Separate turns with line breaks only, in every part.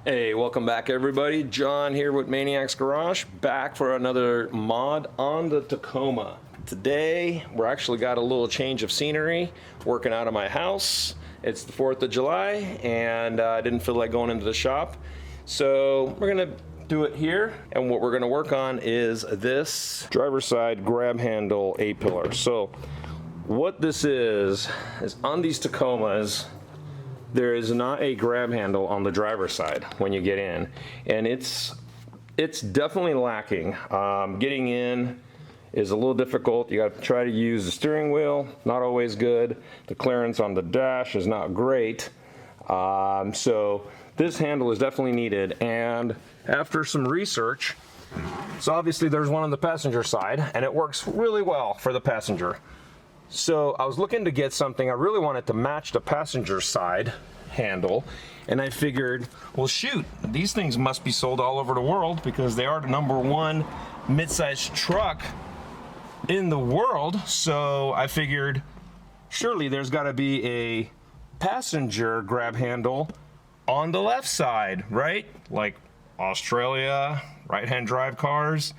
Hey, welcome back everybody. John here with Maniacs Garage, back for another mod on the Tacoma. Today, we're actually got a little change of scenery, working out of my house. It's the 4th of July, and I didn't feel like going into the shop. So we're gonna do it here, and what we're gonna work on is this driver's side grab handle A-pillar. So what this is on these Tacomas, there is not a grab handle on the driver's side when you get in, and it's definitely lacking. Getting in is a little difficult. You got to try to use the steering wheel, not always good. The clearance on the dash is not great. So this handle is definitely needed, and after some research, so obviously there's one on the passenger side, and it works really well for the passenger. So I was looking to get something, I really wanted to match the passenger side handle, and I figured, well shoot, these things must be sold all over the world because they are the #1 mid-sized truck in the world. So I figured surely there's got to be a passenger grab handle on the left side, right? Like Australia, right-hand drive cars,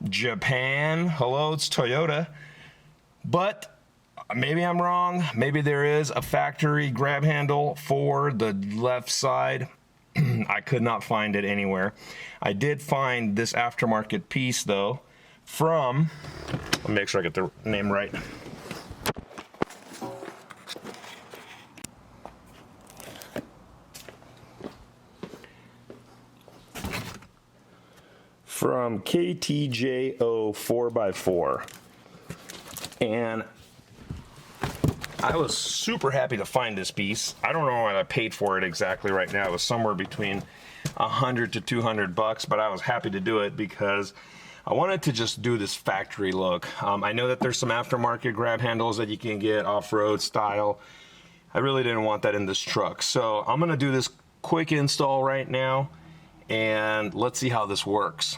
Japan, hello, it's Toyota. But maybe I'm wrong. Maybe there is a factory grab handle for the left side. I could not find it anywhere. I did find this aftermarket piece though from, let me make sure I get the name right. From KTJO 4x4. And I was super happy to find this piece. I don't know what I paid for it exactly right now. It was somewhere between 100 to 200 bucks, but I was happy to do it because I wanted to just do this factory look. I know that there's some aftermarket grab handles that you can get off-road style. I really didn't want that in this truck. So I'm gonna do this quick install right now, and let's see how this works.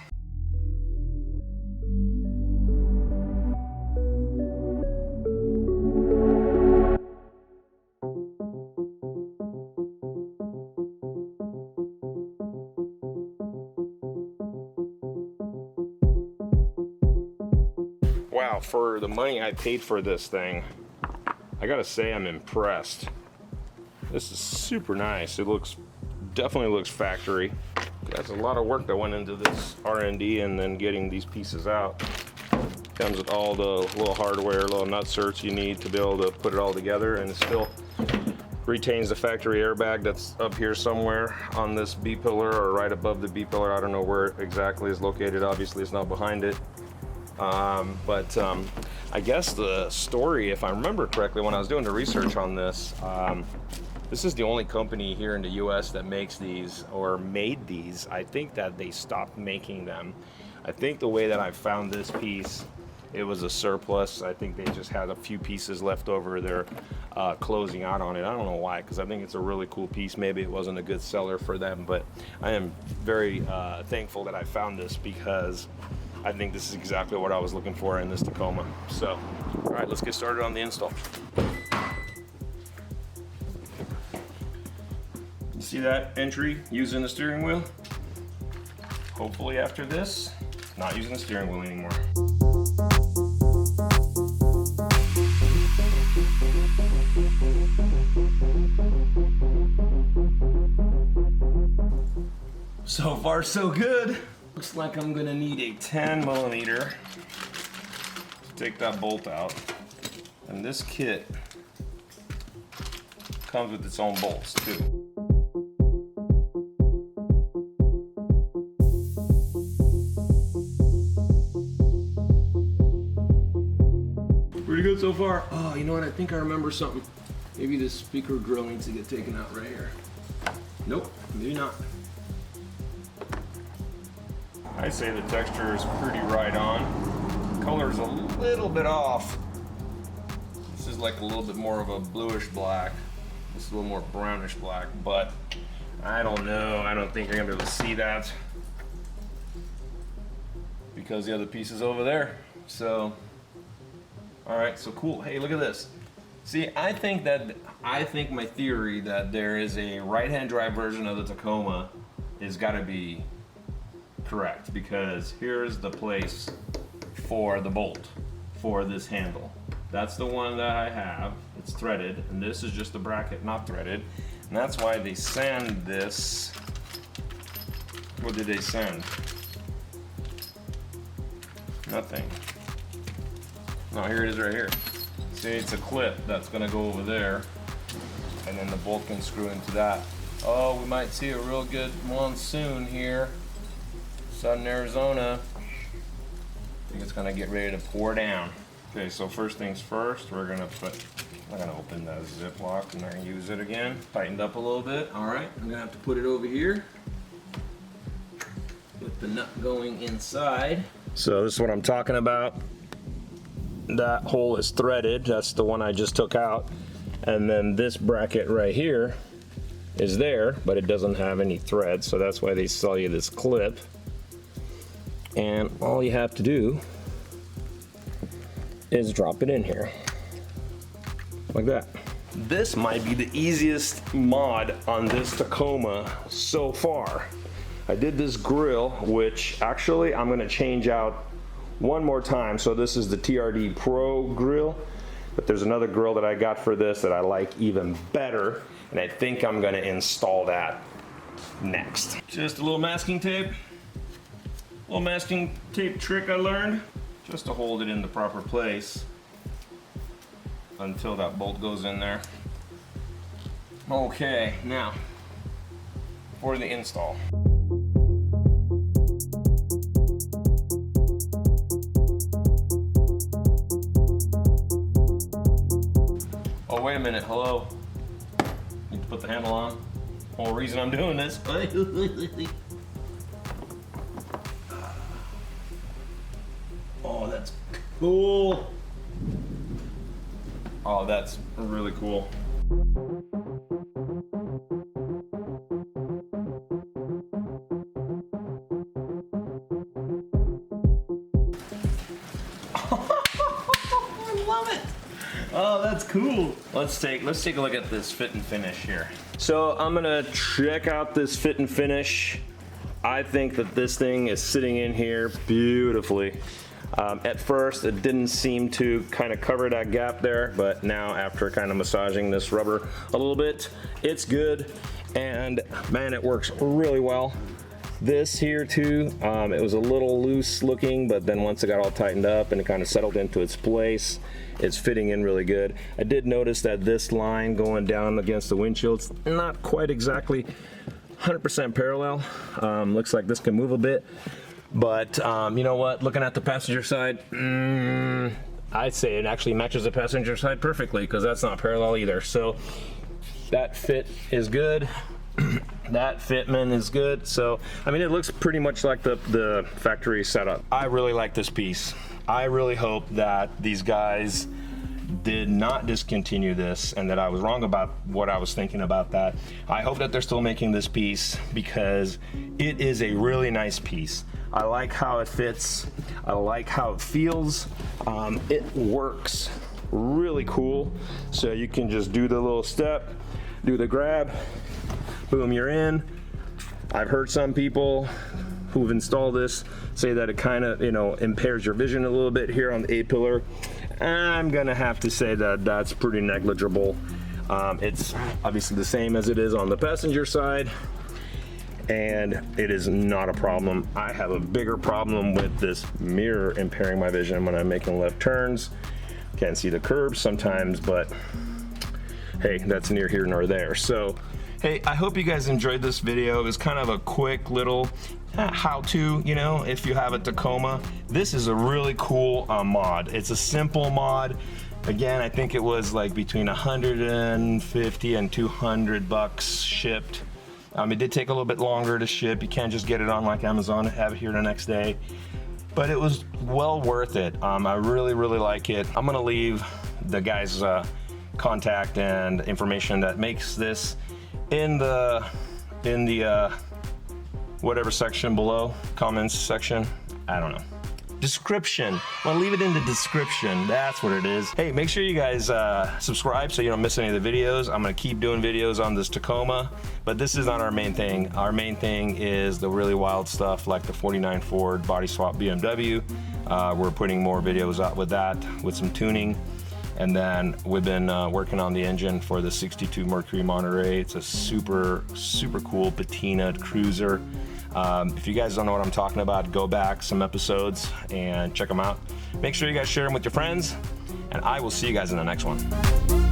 Wow, for the money I paid for this thing, I gotta say I'm impressed. This is super nice. It definitely looks factory. That's a lot of work that went into this R&D and then getting these pieces out. Comes with all the little hardware, little nutserts you need to be able to put it all together, and it still retains the factory airbag that's up here somewhere on this B-pillar or right above the B-pillar. I don't know where it exactly is located. Obviously it's not behind it. I guess the story, if I remember correctly when I was doing the research on this, this is the only company here in the US that makes these or made these. I think that they stopped making them. I think the way that I found this piece, it was a surplus. I think they just had a few pieces left over. They're closing out on it. I don't know why, because I think it's a really cool piece. Maybe it wasn't a good seller for them, but I am very thankful that I found this because I think this is exactly what I was looking for in this Tacoma. So, all right, let's get started on the install. See that entry using the steering wheel? Hopefully after this, not using the steering wheel anymore. So far so good. Looks like I'm gonna need a 10mm to take that bolt out. And this kit comes with its own bolts too. Pretty good so far. Oh, you know what? I think I remember something. Maybe this speaker grill needs to get taken out right here. Nope, maybe not. I say the texture is pretty right on. The color is a little bit off. This is like a little bit more of a bluish black. This is a little more brownish black, but I don't know. I don't think you're gonna be able to see that because the other piece is over there. So, all right, so cool. Hey, look at this. See, I think my theory that there is a right-hand drive version of the Tacoma is got to be correct, because here's the place for the bolt for this handle. That's the one that I have. It's threaded, and this is just the bracket not threaded, and that's why they sand this. What did they sand? Nothing. No, here it is right here. See, it's a clip that's gonna go over there, and then the bolt can screw into that. Oh, we might see a real good monsoon here. Southern Arizona. I think it's gonna get ready to pour down. Okay, so first things first, I'm gonna open the Ziploc and I'm gonna use it again. Tightened up a little bit. All right, I'm gonna have to put it over here with the nut going inside. So this is what I'm talking about. That hole is threaded. That's the one I just took out. And then this bracket right here is there, but it doesn't have any thread. So that's why they sell you this clip. And all you have to do is drop it in here. Like that. This might be the easiest mod on this Tacoma so far. I did this grill, which actually I'm gonna change out one more time. So this is the TRD Pro grill, but there's another grill that I got for this that I like even better, and I think I'm gonna install that next. Just a little masking tape. Little masking tape trick I learned, just to hold it in the proper place until that bolt goes in there. Okay, now for the install. Oh, wait a minute, hello. Need to put the handle on. Whole reason I'm doing this. Oh, that's cool. Oh, that's really cool. I love it. Oh, that's cool. Let's take a look at this fit and finish here. So I'm gonna check out this fit and finish. I think that this thing is sitting in here beautifully. At first, it didn't seem to kind of cover that gap there, but now after kind of massaging this rubber a little bit, it's good. And man, it works really well. This here too, it was a little loose looking, but then once it got all tightened up and it kind of settled into its place, it's fitting in really good. I did notice that this line going down against the windshield's not quite exactly 100% parallel. Looks like this can move a bit. But you know what, looking at the passenger side, I'd say it actually matches the passenger side perfectly, because that's not parallel either. So that fit is good. That fitment is good. So I mean, it looks pretty much like the factory setup. I really like this piece. I really hope that these guys did not discontinue this and that I was wrong about what I was thinking about that. I hope that they're still making this piece, because it is a really nice piece. I like how it fits. I like how it feels. It works really cool. So you can just do the little step, do the grab, boom, you're in. I've heard some people who've installed this say that it kind of, impairs your vision a little bit here on the A-pillar. I'm gonna have to say that that's pretty negligible. It's obviously the same as it is on the passenger side, and it is not a problem. I have a bigger problem with this mirror impairing my vision when I'm making left turns. Can't see the curbs sometimes, but hey, that's near here nor there. So hey, I hope you guys enjoyed this video. It was kind of a quick little how-to, if you have a Tacoma. This is a really cool mod. It's a simple mod. Again, I think it was like between 150 and 200 bucks shipped. It did take a little bit longer to ship. You can't just get it on like Amazon and have it here the next day. But it was well worth it. I really, really like it. I'm gonna leave the guy's contact and information that makes this in the whatever section below, comments section. I don't know. description. I'm gonna leave it in the description. That's what it is. Hey, make sure you guys subscribe so you don't miss any of the videos. I'm gonna keep doing videos on this Tacoma, but this is not our main thing. Our main thing is the really wild stuff like the 49 Ford body swap BMW. We're putting more videos out with that, with some tuning. And then we've been working on the engine for the 62 Mercury Monterey. It's a super, super cool patinaed cruiser. If you guys don't know what I'm talking about, go back some episodes and check them out. Make sure you guys share them with your friends, and I will see you guys in the next one.